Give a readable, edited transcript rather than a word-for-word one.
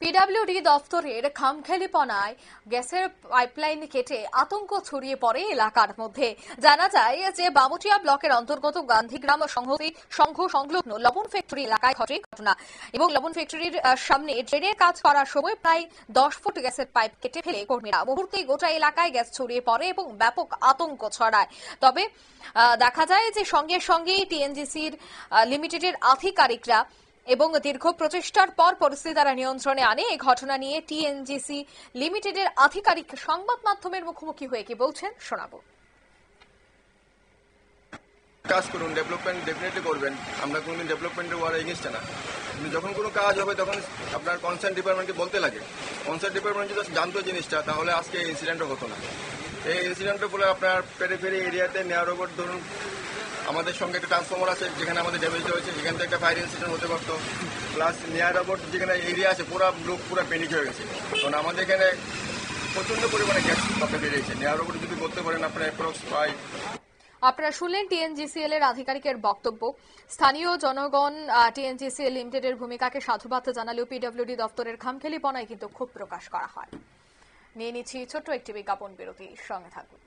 PWD দফতরের খামখেয়ালিপনায় গ্যাসের pipeline কেটে আতঙ্ক ছড়িয়ে পড়ে এলাকার মধ্যে। জানা যায় যে বামুটিয়া ব্লকের অন্তর্গত গান্ধীগ্রাম সংঘ সংলগ্ন লবণ ফ্যাক্টরি এলাকায় ঘটে ঘটনা এবং লবণ ফ্যাক্টরির সামনে ড্রেনের কাজ করার সময় প্রায় 10 ফুট গ্যাসের পাইপ কেটে ফেলে কর্মীরা। মুহূর্তেই গোটা এলাকায় গ্যাস ছড়িয়ে পড়ে এবং ব্যাপক আতঙ্ক ছড়ায়। তবে দেখা যায় যে সঙ্গে সঙ্গেই টিএনজিসির লিমিটেডের আধিকারিকরা এবং দীর্ঘ প্রচেষ্টার পর পরিস্থিতি তারা নিয়ন্ত্রণে আনে। এই ঘটনা নিয়ে টিএনজিসি লিমিটেডের আধিকারিক সংবাদ মাধ্যমের মুখোমুখি হয়ে কি বলছেন শোনাবো। কাজ করুন, ডেভেলপমেন্ট ডেফিনেটলি করবেন। আমরা কোনোদিন ডেভেলপমেন্টের ওয়ার এগেইনস্ট না, কিন্তু যখন কোনো কাজ হবে তখন আপনার কনসার্ন ডিপার্টমেন্টকে বলতে লাগে। কনসার্ন ডিপার্টমেন্ট যদি জানতো জিনিসটা, তাহলে আজকে এই ইনসিডেন্টও হতো না। এই ইনসিডেন্টের ফলে আপনার পেরিফেরি এরিয়াতে নেওয়া রোবট ধরুন, আমাদের সঙ্গে একটা ট্রান্সফর্মার আছে যেখানে আমাদের ড্যামেজ হয়েছে, সেখান থেকে একটা ফায়ার ইনসিডেন্ট হতে পারতো। প্লাস নিয়ার রোবট যেখানে এরিয়া আছে পুরো প্যানিক হয়ে গেছে, কারণ আমাদের এখানে প্রচন্ড পরিমাণে গ্যাস আপনি বেরিয়েছে। নেয়ার রোবট যদি করতে পারেন আপনার অ্যাপ্রক্স প্রায়। আপনারা শুনলেন টিএনজিসিএল এর আধিকারিকের বক্তব্য। স্থানীয় জনগণ টিএনজিসিএল লিমিটেডের ভূমিকাকে সাধুবাদ জানালেও পিডব্লিউডি দপ্তরের খামখেয়ালিপনায় কিন্তু ক্ষোভ প্রকাশ করা হয়। নিয়ে নিচ্ছি ছোট্ট একটি বিজ্ঞাপন বিরতি, সঙ্গে থাকুন।